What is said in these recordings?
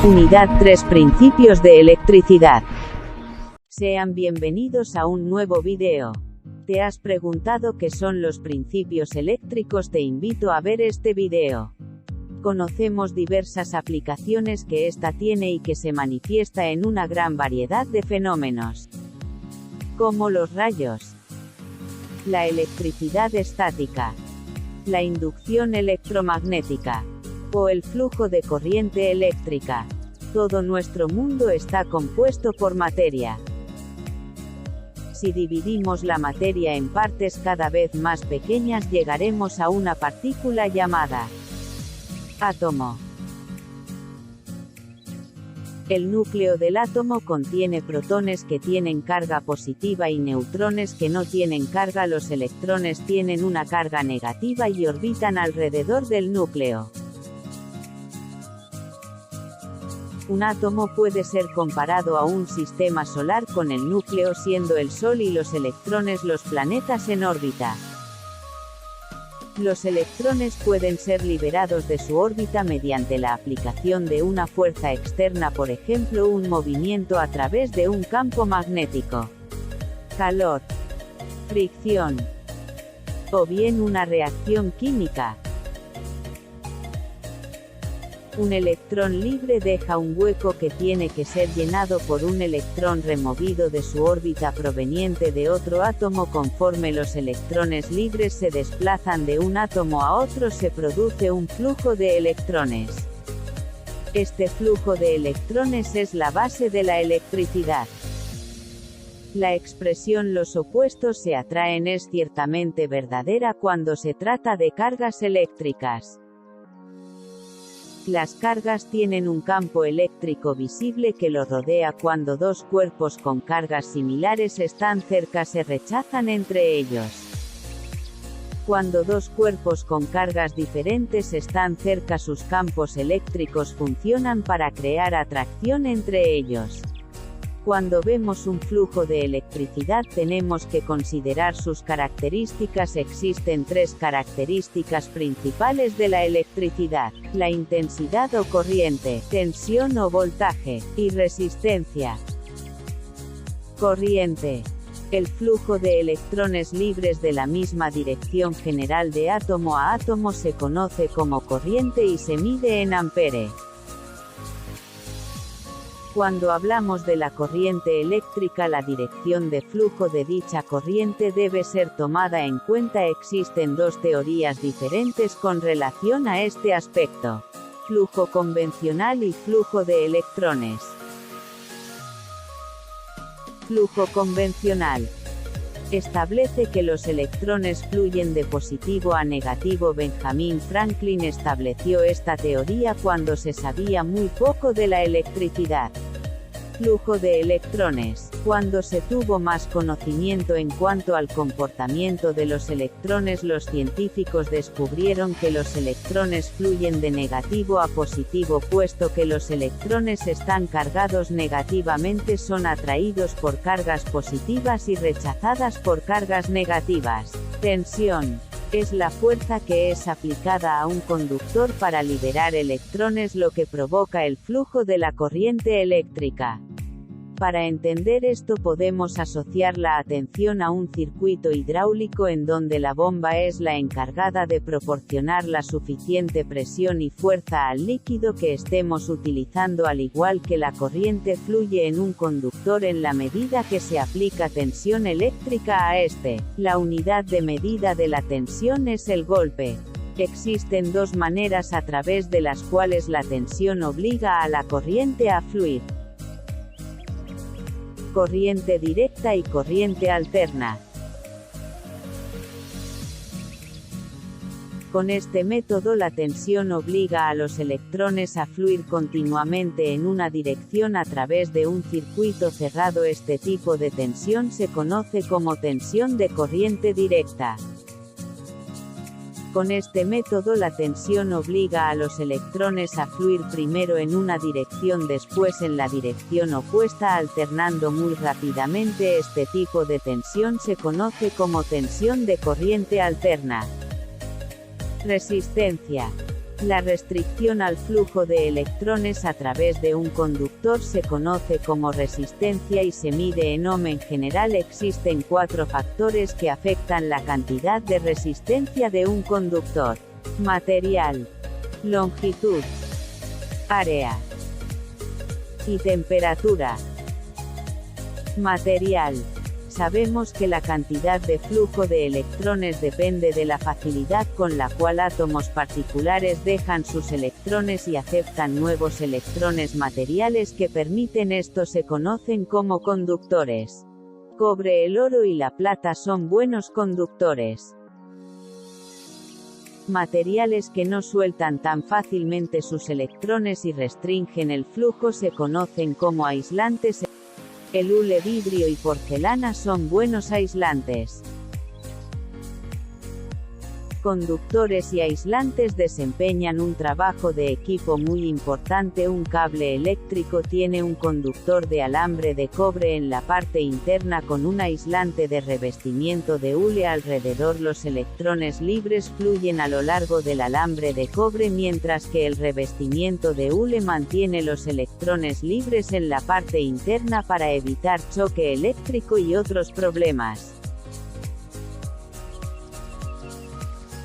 Unidad 3 Principios de electricidad. Sean bienvenidos a un nuevo video. ¿Te has preguntado qué son los principios eléctricos? Te invito a ver este video. Conocemos diversas aplicaciones que esta tiene y que se manifiesta en una gran variedad de fenómenos, como los rayos, la electricidad estática, la inducción electromagnética, o el flujo de corriente eléctrica. Todo nuestro mundo está compuesto por materia. Si dividimos la materia en partes cada vez más pequeñas, llegaremos a una partícula llamada átomo. El núcleo del átomo contiene protones que tienen carga positiva y neutrones que no tienen carga. Los electrones tienen una carga negativa y orbitan alrededor del núcleo. Un átomo puede ser comparado a un sistema solar con el núcleo siendo el Sol y los electrones los planetas en órbita. Los electrones pueden ser liberados de su órbita mediante la aplicación de una fuerza externa, por ejemplo un movimiento a través de un campo magnético, calor, fricción, o bien una reacción química. Un electrón libre deja un hueco que tiene que ser llenado por un electrón removido de su órbita proveniente de otro átomo. Conforme los electrones libres se desplazan de un átomo a otro, se produce un flujo de electrones. Este flujo de electrones es la base de la electricidad. La expresión "los opuestos se atraen" es ciertamente verdadera cuando se trata de cargas eléctricas. Las cargas tienen un campo eléctrico visible que lo rodea. Cuando dos cuerpos con cargas similares están cerca, se rechazan entre ellos. Cuando dos cuerpos con cargas diferentes están cerca, sus campos eléctricos funcionan para crear atracción entre ellos. Cuando vemos un flujo de electricidad tenemos que considerar sus características. Existen tres características principales de la electricidad: la intensidad o corriente, tensión o voltaje, y resistencia. Corriente. El flujo de electrones libres de la misma dirección general de átomo a átomo se conoce como corriente y se mide en ampere. Cuando hablamos de la corriente eléctrica, la dirección de flujo de dicha corriente debe ser tomada en cuenta. Existen dos teorías diferentes con relación a este aspecto: flujo convencional y flujo de electrones. Flujo convencional establece que los electrones fluyen de positivo a negativo. Benjamin Franklin estableció esta teoría cuando se sabía muy poco de la electricidad. Flujo de electrones. Cuando se tuvo más conocimiento en cuanto al comportamiento de los electrones, los científicos descubrieron que los electrones fluyen de negativo a positivo. Puesto que los electrones están cargados negativamente, son atraídos por cargas positivas y rechazadas por cargas negativas. Tensión. Es la fuerza que es aplicada a un conductor para liberar electrones, lo que provoca el flujo de la corriente eléctrica. Para entender esto podemos asociar la atención a un circuito hidráulico en donde la bomba es la encargada de proporcionar la suficiente presión y fuerza al líquido que estemos utilizando. Al igual que la corriente fluye en un conductor en la medida que se aplica tensión eléctrica a este. La unidad de medida de la tensión es el golpe. Existen dos maneras a través de las cuales la tensión obliga a la corriente a fluir: corriente directa y corriente alterna. Con este método, la tensión obliga a los electrones a fluir continuamente en una dirección a través de un circuito cerrado. Este tipo de tensión se conoce como tensión de corriente directa. Con este método, la tensión obliga a los electrones a fluir primero en una dirección, después en la dirección opuesta, alternando muy rápidamente. Este tipo de tensión se conoce como tensión de corriente alterna. Resistencia. La restricción al flujo de electrones a través de un conductor se conoce como resistencia y se mide en ohm. En general existen 4 factores que afectan la cantidad de resistencia de un conductor: material, longitud, área y temperatura. Material. Sabemos que la cantidad de flujo de electrones depende de la facilidad con la cual átomos particulares dejan sus electrones y aceptan nuevos electrones. Materiales que permiten esto se conocen como conductores. Cobre, el oro y la plata son buenos conductores. Materiales que no sueltan tan fácilmente sus electrones y restringen el flujo se conocen como aislantes. El hule, vidrio y porcelana son buenos aislantes. Conductores y aislantes desempeñan un trabajo de equipo muy importante. Un cable eléctrico tiene un conductor de alambre de cobre en la parte interna con un aislante de revestimiento de hule alrededor. Los electrones libres fluyen a lo largo del alambre de cobre mientras que el revestimiento de hule mantiene los electrones libres en la parte interna para evitar choque eléctrico y otros problemas.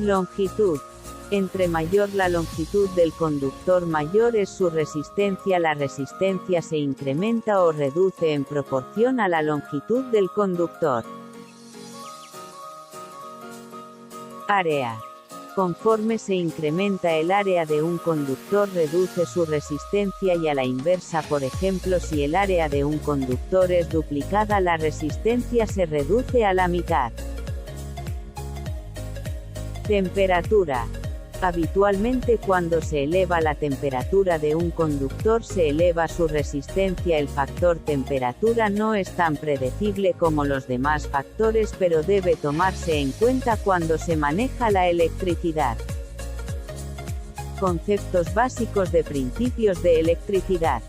Longitud. Entre mayor la longitud del conductor, mayor es su resistencia. La resistencia se incrementa o reduce en proporción a la longitud del conductor. Área. Conforme se incrementa el área de un conductor, reduce su resistencia y a la inversa. Por ejemplo, si el área de un conductor es duplicada, la resistencia se reduce a la mitad. Temperatura. Habitualmente cuando se eleva la temperatura de un conductor se eleva su resistencia. El factor temperatura no es tan predecible como los demás factores, pero debe tomarse en cuenta cuando se maneja la electricidad. Conceptos básicos de principios de electricidad.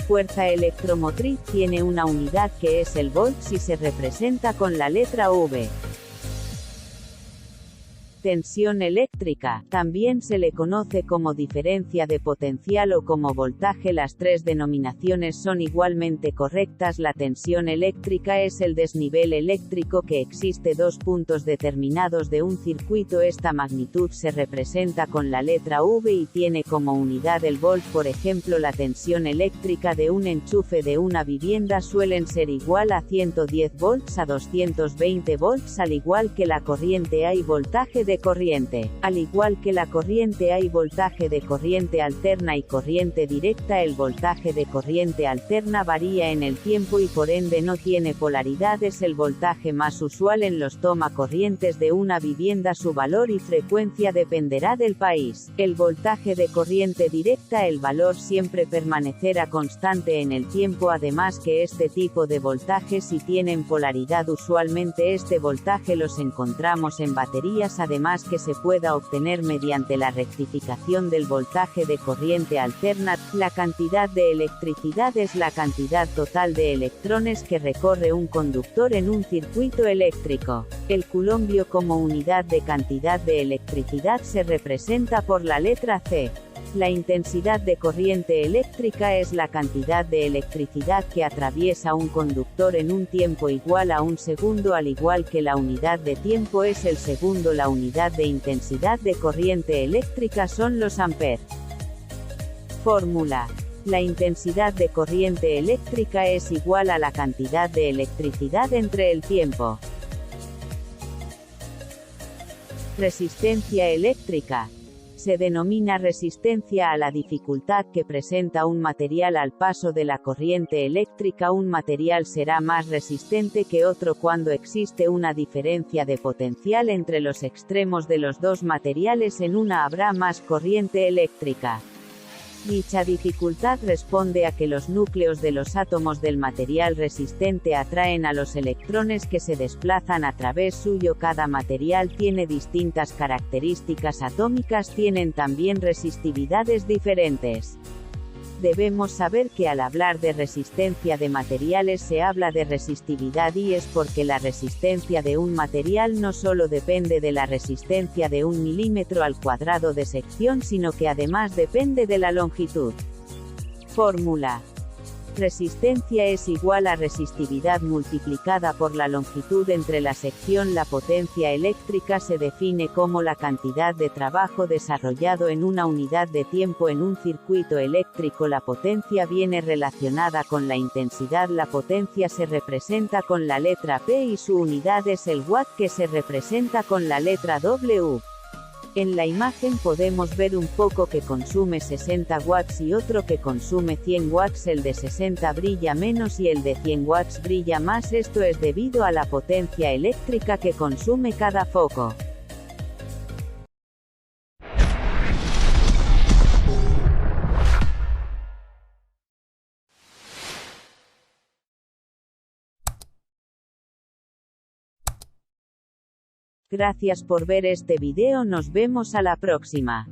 Fuerza electromotriz tiene una unidad que es el volts y se representa con la letra V. Tensión eléctrica, también se le conoce como diferencia de potencial o como voltaje. Las tres denominaciones son igualmente correctas. La tensión eléctrica es el desnivel eléctrico que existe dos puntos determinados de un circuito. Esta magnitud se representa con la letra V y tiene como unidad el volt. Por ejemplo, la tensión eléctrica de un enchufe de una vivienda suelen ser igual a 110 volts a 220 volts, al igual que la corriente hay voltaje de corriente. Al igual que la corriente hay voltaje de corriente alterna y corriente directa. El voltaje de corriente alterna varía en el tiempo y por ende no tiene polaridad. Es el voltaje más usual en los tomacorrientes de una vivienda. Su valor y frecuencia dependerá del país. El voltaje de corriente directa, el valor siempre permanecerá constante en el tiempo. Además que este tipo de voltajes sí tienen polaridad. Usualmente este voltaje los encontramos en baterías. Además que se pueda obtener mediante la rectificación del voltaje de corriente alterna. La cantidad de electricidad es la cantidad total de electrones que recorre un conductor en un circuito eléctrico. El culombio como unidad de cantidad de electricidad se representa por la letra C. La intensidad de corriente eléctrica es la cantidad de electricidad que atraviesa un conductor en un tiempo igual a un segundo. Al igual que la unidad de tiempo es el segundo, la unidad de intensidad de corriente eléctrica son los amperes. Fórmula. La intensidad de corriente eléctrica es igual a la cantidad de electricidad entre el tiempo. Resistencia eléctrica. Se denomina resistencia a la dificultad que presenta un material al paso de la corriente eléctrica. Un material será más resistente que otro cuando existe una diferencia de potencial entre los extremos de los dos materiales. En una habrá más corriente eléctrica. Dicha dificultad responde a que los núcleos de los átomos del material resistente atraen a los electrones que se desplazan a través suyo. Cada material tiene distintas características atómicas, tienen también resistividades diferentes. Debemos saber que al hablar de resistencia de materiales se habla de resistividad y es porque la resistencia de un material no solo depende de la resistencia de 1 milímetro al cuadrado de sección sino que además depende de la longitud. Fórmula. Resistencia es igual a resistividad multiplicada por la longitud entre la sección. La potencia eléctrica se define como la cantidad de trabajo desarrollado en una unidad de tiempo en un circuito eléctrico. La potencia viene relacionada con la intensidad. La potencia se representa con la letra P y su unidad es el watt, que se representa con la letra W. En la imagen podemos ver un foco que consume 60 watts y otro que consume 100 watts. El de 60 brilla menos y el de 100 watts brilla más. Esto es debido a la potencia eléctrica que consume cada foco. Gracias por ver este video, nos vemos a la próxima.